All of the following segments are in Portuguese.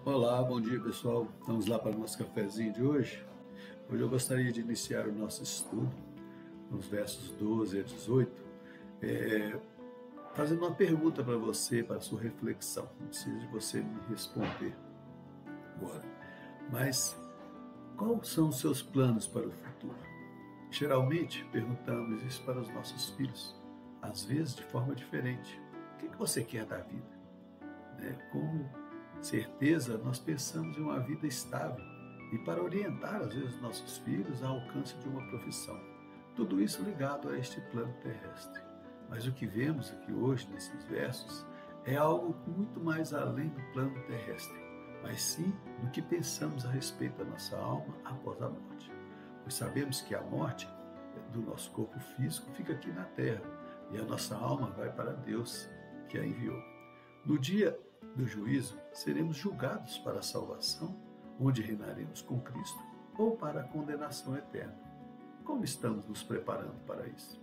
Olá, bom dia pessoal. Vamos lá para o nosso cafezinho de hoje. Hoje eu gostaria de iniciar o nosso estudo nos versos 12 a 18, fazendo uma pergunta para você, para a sua reflexão. Não precisa de você me responder agora. Mas quais são os seus planos para o futuro? Geralmente perguntamos isso para os nossos filhos, às vezes de forma diferente. O que você quer da vida? Com certeza, nós pensamos em uma vida estável e para orientar, às vezes, nossos filhos ao alcance de uma profissão. Tudo isso ligado a este plano terrestre. Mas o que vemos aqui hoje, nesses versos, é algo muito mais além do plano terrestre, mas sim do que pensamos a respeito da nossa alma após a morte. Pois sabemos que a morte do nosso corpo físico fica aqui na terra e a nossa alma vai para Deus que a enviou. No dia do juízo, seremos julgados para a salvação, onde reinaremos com Cristo, ou para a condenação eterna. Como estamos nos preparando para isso?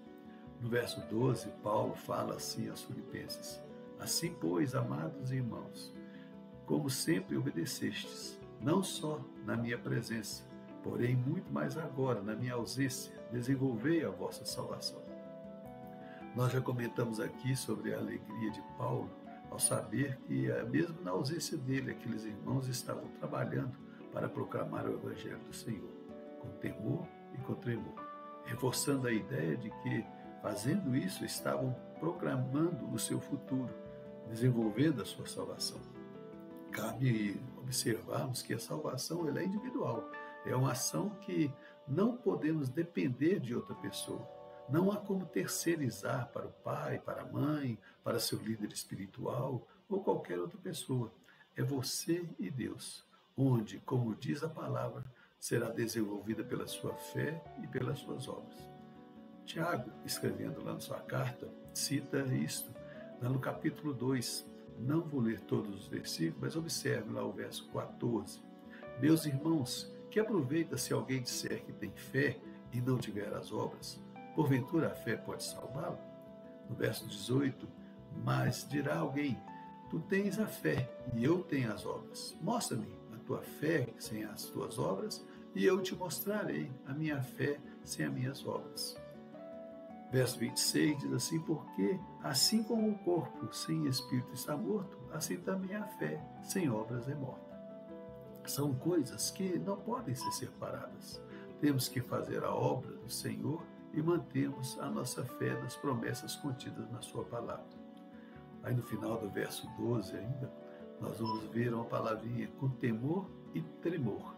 No verso 12, Paulo fala assim aos Filipenses: Assim, pois, amados irmãos, como sempre obedecestes, não só na minha presença, porém muito mais agora na minha ausência, desenvolvei a vossa salvação. Nós já comentamos aqui sobre a alegria de Paulo ao saber que, mesmo na ausência dele, aqueles irmãos estavam trabalhando para proclamar o Evangelho do Senhor, com temor e com tremor, reforçando a ideia de que, fazendo isso, estavam proclamando o seu futuro, desenvolvendo a sua salvação. Cabe observarmos que a salvação ela é individual, é uma ação que não podemos depender de outra pessoa. Não há como terceirizar para o pai, para a mãe, para seu líder espiritual ou qualquer outra pessoa. É você e Deus, onde, como diz a palavra, será desenvolvida pela sua fé e pelas suas obras. Tiago, escrevendo lá na sua carta, cita isto, lá no capítulo 2. Não vou ler todos os versículos, mas observe lá o verso 14. Meus irmãos, que aproveita se alguém disser que tem fé e não tiver as obras? Porventura a fé pode salvá-lo? No verso 18, mas dirá alguém, tu tens a fé e eu tenho as obras. Mostra-me a tua fé sem as tuas obras e eu te mostrarei a minha fé sem as minhas obras. Verso 26 diz assim, porque assim como o corpo sem espírito está morto, assim também a fé sem obras é morta. São coisas que não podem ser separadas. Temos que fazer a obra do Senhor e mantemos a nossa fé nas promessas contidas na sua palavra. Aí no final do verso 12 ainda, nós vamos ver uma palavrinha com temor e tremor.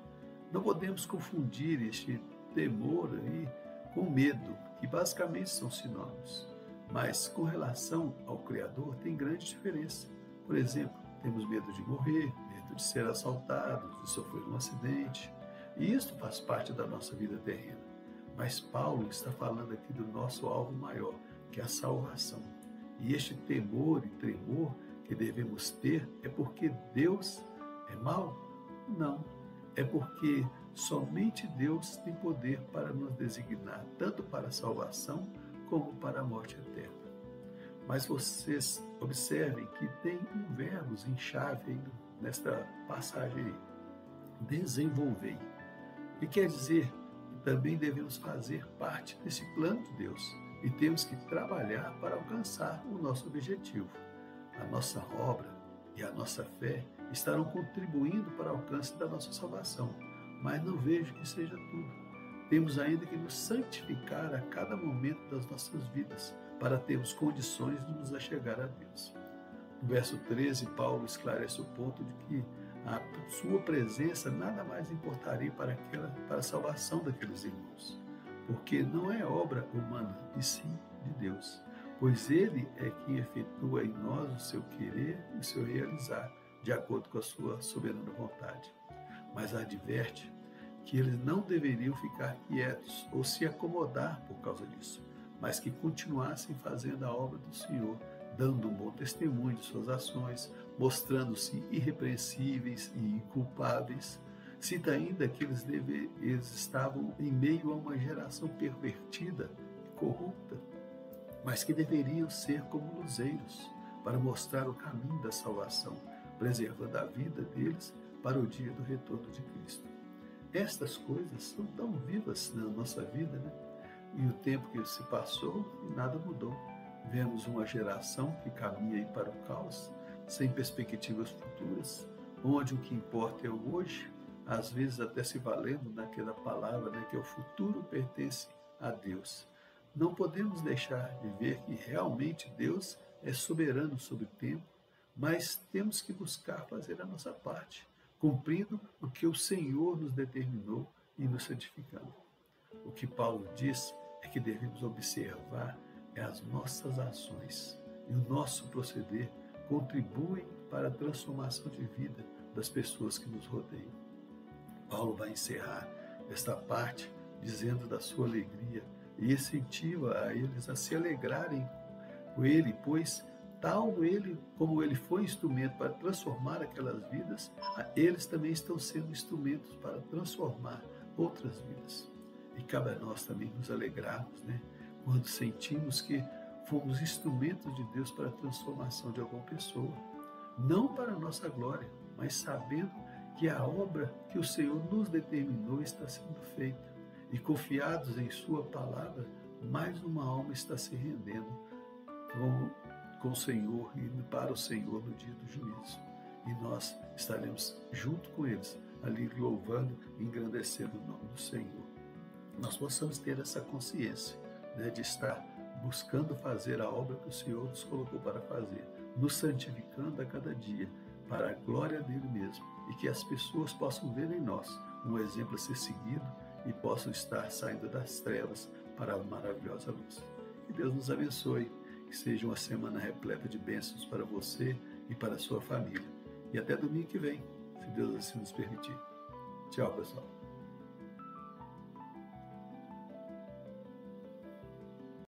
Não podemos confundir este temor aí com medo, que basicamente são sinônimos. Mas com relação ao Criador tem grande diferença. Por exemplo, temos medo de morrer, medo de ser assaltado, de sofrer um acidente. E isso faz parte da nossa vida terrena. Mas Paulo está falando aqui do nosso alvo maior, que é a salvação. E este temor e tremor que devemos ter é porque Deus é mau? Não. É porque somente Deus tem poder para nos designar, tanto para a salvação como para a morte eterna. Mas vocês observem que tem um verbo em chave aí nesta passagem aí, desenvolver. E quer dizer também devemos fazer parte desse plano de Deus e temos que trabalhar para alcançar o nosso objetivo. A nossa obra e a nossa fé estarão contribuindo para o alcance da nossa salvação, mas não vejo que seja tudo. Temos ainda que nos santificar a cada momento das nossas vidas para termos condições de nos achegar a Deus. No verso 13, Paulo esclarece o ponto de que a sua presença nada mais importaria para a salvação daqueles irmãos, porque não é obra humana, e sim de Deus, pois Ele é quem efetua em nós o seu querer e o seu realizar, de acordo com a sua soberana vontade. Mas adverte que eles não deveriam ficar quietos ou se acomodar por causa disso, mas que continuassem fazendo a obra do Senhor, dando um bom testemunho de suas ações, mostrando-se irrepreensíveis e inculpáveis. Cita ainda que eles estavam em meio a uma geração pervertida e corrupta, mas que deveriam ser como luzeiros para mostrar o caminho da salvação, preservando a vida deles para o dia do retorno de Cristo. Estas coisas são tão vivas na nossa vida, né? E o tempo que se passou e nada mudou. Vemos uma geração que caminha aí para o caos, sem perspectivas futuras, onde o que importa é o hoje, às vezes até se valendo naquela palavra, né, que o futuro pertence a Deus. Não podemos deixar de ver que realmente Deus é soberano sobre o tempo, mas temos que buscar fazer a nossa parte, cumprindo o que o Senhor nos determinou e nos santificando. O que Paulo diz é que devemos observar as nossas ações e o nosso proceder contribuem para a transformação de vida das pessoas que nos rodeiam. Paulo vai encerrar esta parte dizendo da sua alegria e incentiva a eles a se alegrarem com ele, pois tal ele, como ele foi instrumento para transformar aquelas vidas, eles também estão sendo instrumentos para transformar outras vidas. E cabe a nós também nos alegrarmos, né? Quando sentimos que fomos instrumentos de Deus para a transformação de alguma pessoa. Não para a nossa glória, mas sabendo que a obra que o Senhor nos determinou está sendo feita. E confiados em sua palavra, mais uma alma está se rendendo com o Senhor e para o Senhor no dia do juízo. E nós estaremos junto com eles, ali louvando e engrandecendo o nome do Senhor. Nós possamos ter essa consciência, né, de estar buscando fazer a obra que o Senhor nos colocou para fazer, nos santificando a cada dia, para a glória dele mesmo, e que as pessoas possam ver em nós um exemplo a ser seguido e possam estar saindo das trevas para a maravilhosa luz. Que Deus nos abençoe, que seja uma semana repleta de bênçãos para você e para a sua família. E até domingo que vem, se Deus assim nos permitir. Tchau, pessoal.